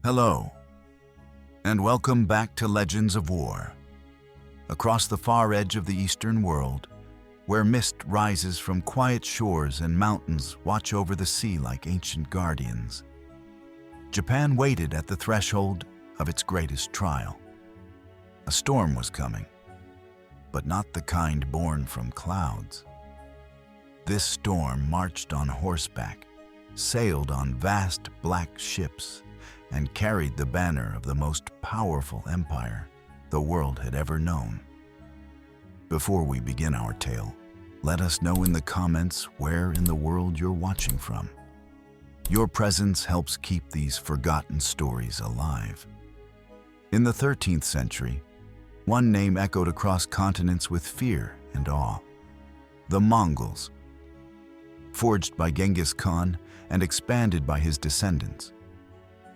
Hello, and welcome back to Legends of War. Across the far edge of the Eastern world, where mist rises from quiet shores and mountains watch over the sea like ancient guardians, Japan waited at the threshold of its greatest trial. A storm was coming, but not the kind born from clouds. This storm marched on horseback, sailed on vast black ships, and carried the banner of the most powerful empire the world had ever known. Before we begin our tale, let us know in the comments where in the world you're watching from. Your presence helps keep these forgotten stories alive. In the 13th century, one name echoed across continents with fear and awe: the Mongols. Forged by Genghis Khan and expanded by his descendants,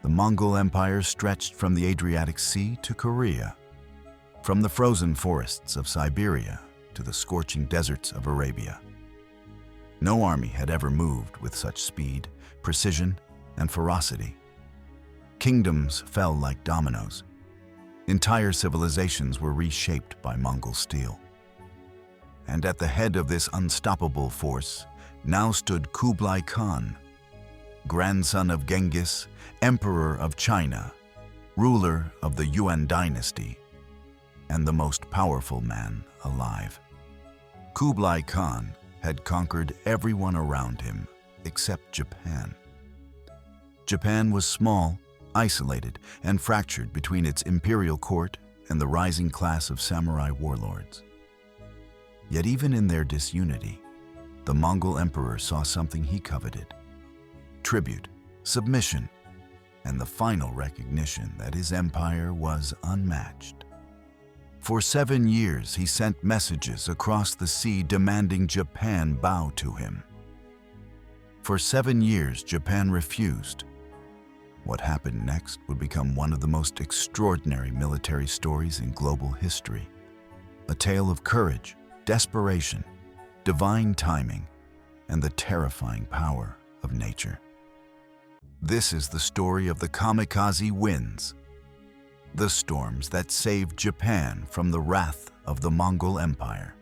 the Mongol Empire stretched from the Adriatic Sea to Korea, from the frozen forests of Siberia to the scorching deserts of Arabia. No army had ever moved with such speed, precision, and ferocity. Kingdoms fell like dominoes. Entire civilizations were reshaped by Mongol steel. And at the head of this unstoppable force now stood Kublai Khan, grandson of Genghis, emperor of China, ruler of the Yuan dynasty, and the most powerful man alive. Kublai Khan had conquered everyone around him except Japan. Japan was small, isolated, and fractured between its imperial court and the rising class of samurai warlords. Yet even in their disunity, the Mongol emperor saw something he coveted: tribute, submission, and the final recognition that his empire was unmatched. For 7 years, he sent messages across the sea demanding Japan bow to him. For 7 years, Japan refused. What happened next would become one of the most extraordinary military stories in global history. A tale of courage, desperation, divine timing, and the terrifying power of nature. This is the story of the Kamikaze winds, the storms that saved Japan from the wrath of the Mongol Empire.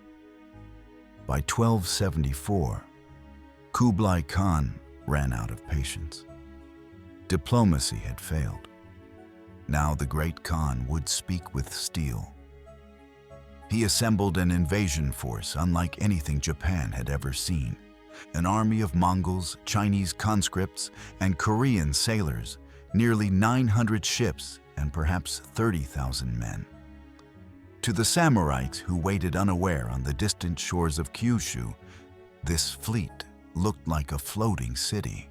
By 1274, Kublai Khan ran out of patience. Diplomacy had failed. Now the great Khan would speak with steel. He assembled an invasion force unlike anything Japan had ever seen. An army of Mongols, Chinese conscripts, and Korean sailors, nearly 900 ships, and perhaps 30,000 men. To the samurais who waited unaware on the distant shores of Kyushu, this fleet looked like a floating city.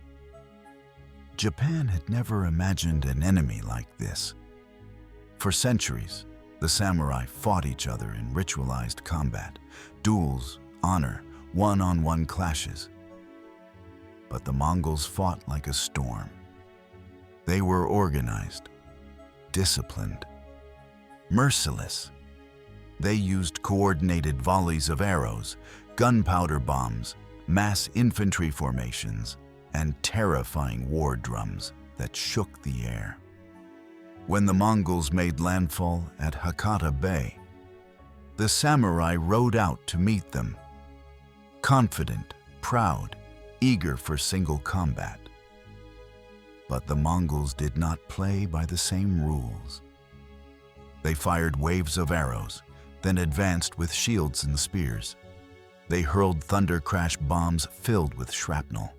Japan had never imagined an enemy like this. For centuries, the samurai fought each other in ritualized combat, duels, honor, one-on-one clashes. But the Mongols fought like a storm. They were organized, disciplined, merciless. They used coordinated volleys of arrows, gunpowder bombs, mass infantry formations, and terrifying war drums that shook the air. When the Mongols made landfall at Hakata Bay, the samurai rode out to meet them, confident, proud, eager for single combat. But the Mongols did not play by the same rules. They fired waves of arrows, then advanced with shields and spears. They hurled thunder crash bombs filled with shrapnel.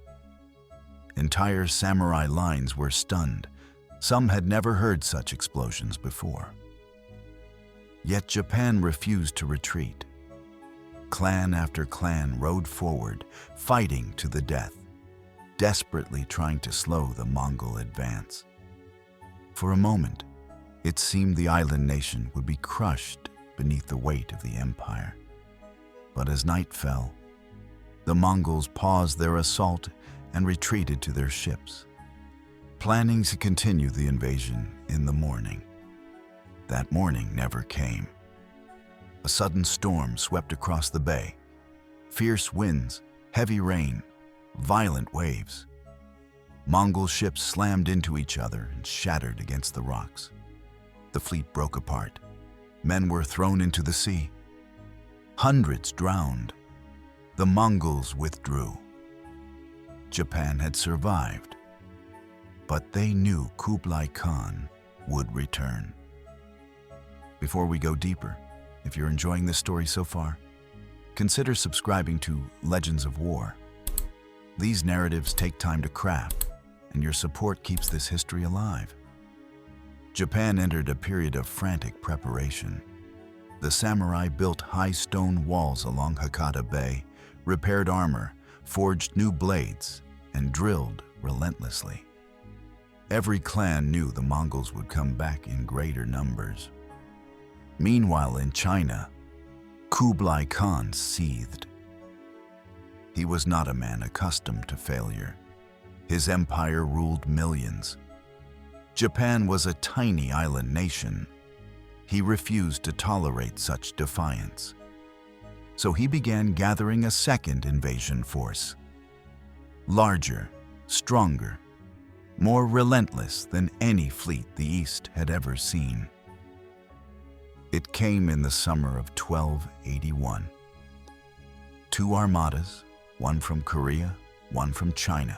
Entire samurai lines were stunned. Some had never heard such explosions before. Yet Japan refused to retreat. Clan after clan rode forward, fighting to the death, desperately trying to slow the Mongol advance. For a moment, it seemed the island nation would be crushed beneath the weight of the empire. But as night fell, the Mongols paused their assault and retreated to their ships, planning to continue the invasion in the morning. That morning never came. A sudden storm swept across the bay. Fierce winds, heavy rain, violent waves. Mongol ships slammed into each other and shattered against the rocks. The fleet broke apart. Men were thrown into the sea. Hundreds drowned. The Mongols withdrew. Japan had survived, but they knew Kublai Khan would return. Before we go deeper, if you're enjoying this story so far, consider subscribing to Legends of War. These narratives take time to craft, and your support keeps this history alive. Japan entered a period of frantic preparation. The samurai built high stone walls along Hakata Bay, repaired armor, forged new blades, and drilled relentlessly. Every clan knew the Mongols would come back in greater numbers. Meanwhile, in China, Kublai Khan seethed. He was not a man accustomed to failure. His empire ruled millions. Japan was a tiny island nation. He refused to tolerate such defiance. So he began gathering a second invasion force. Larger, stronger, more relentless than any fleet the East had ever seen. It came in the summer of 1281. Two armadas, one from Korea, one from China,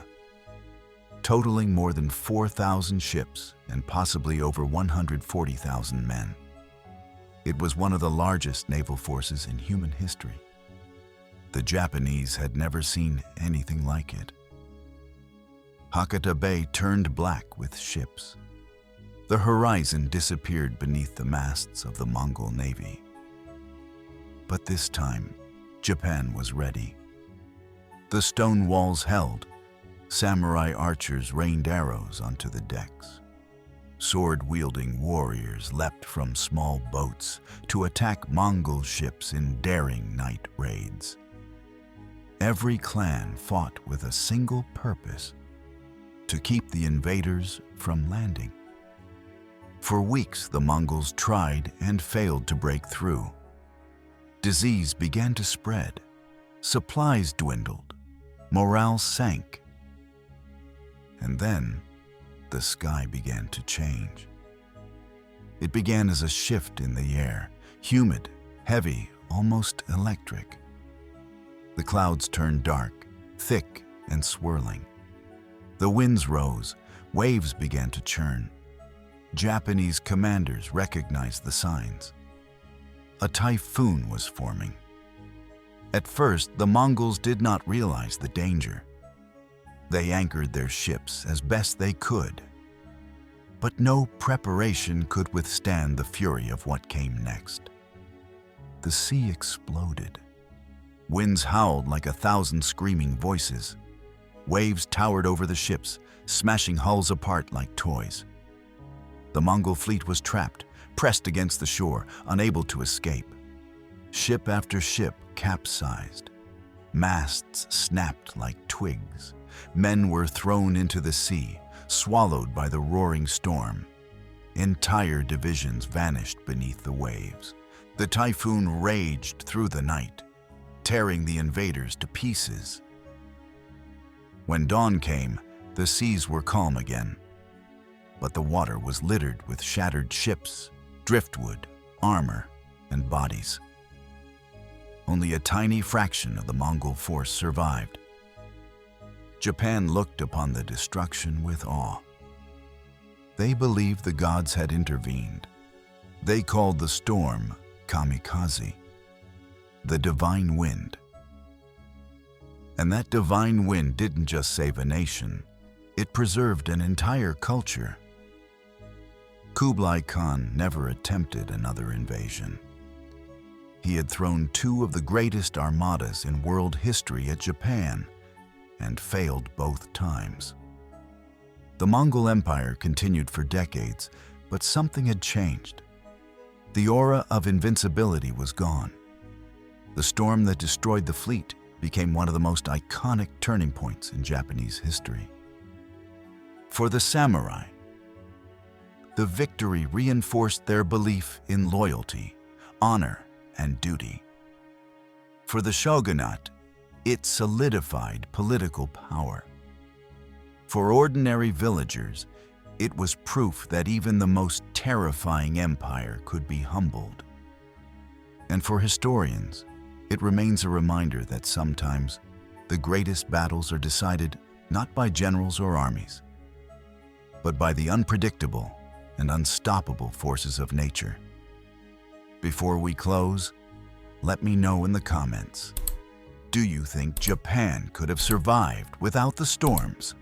totaling more than 4,000 ships and possibly over 140,000 men. It was one of the largest naval forces in human history. The Japanese had never seen anything like it. Hakata Bay turned black with ships. The horizon disappeared beneath the masts of the Mongol navy. But this time, Japan was ready. The stone walls held. Samurai archers rained arrows onto the decks. Sword-wielding warriors leapt from small boats to attack Mongol ships in daring night raids. Every clan fought with a single purpose: to keep the invaders from landing. For weeks, the Mongols tried and failed to break through. Disease began to spread. Supplies dwindled. Morale sank. And then, the sky began to change. It began as a shift in the air, humid, heavy, almost electric. The clouds turned dark, thick and swirling. The winds rose, waves began to churn. Japanese commanders recognized the signs. A typhoon was forming. At first, the Mongols did not realize the danger. They anchored their ships as best they could. But no preparation could withstand the fury of what came next. The sea exploded. Winds howled like 1,000 screaming voices. Waves towered over the ships, smashing hulls apart like toys. The Mongol fleet was trapped, pressed against the shore, unable to escape. Ship after ship capsized. Masts snapped like twigs. Men were thrown into the sea, swallowed by the roaring storm. Entire divisions vanished beneath the waves. The typhoon raged through the night, tearing the invaders to pieces. When dawn came, the seas were calm again. But the water was littered with shattered ships, driftwood, armor, and bodies. Only a tiny fraction of the Mongol force survived. Japan looked upon the destruction with awe. They believed the gods had intervened. They called the storm Kamikaze, the divine wind. And that divine wind didn't just save a nation, it preserved an entire culture. Kublai Khan never attempted another invasion. He had thrown two of the greatest armadas in world history at Japan, and failed both times. The Mongol Empire continued for decades, but something had changed. The aura of invincibility was gone. The storm that destroyed the fleet became one of the most iconic turning points in Japanese history. For the samurai, the victory reinforced their belief in loyalty, honor, and duty. For the shogunate, it solidified political power. For ordinary villagers, it was proof that even the most terrifying empire could be humbled. And for historians, it remains a reminder that sometimes the greatest battles are decided not by generals or armies, but by the unpredictable and unstoppable forces of nature. Before we close, let me know in the comments, do you think Japan could have survived without the storms?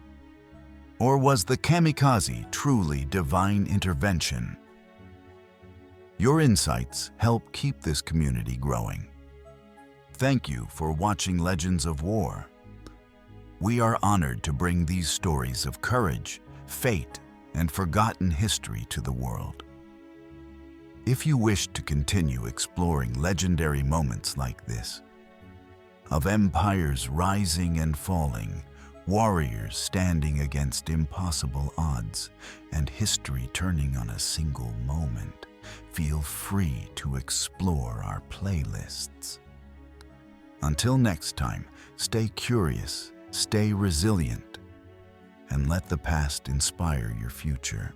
Or was the Kamikaze truly divine intervention? Your insights help keep this community growing. Thank you for watching Legends of War. We are honored to bring these stories of courage, fate, and forgotten history to the world. If you wish to continue exploring legendary moments like this, of empires rising and falling, warriors standing against impossible odds, and history turning on a single moment, feel free to explore our playlists. Until next time, stay curious, stay resilient, and let the past inspire your future.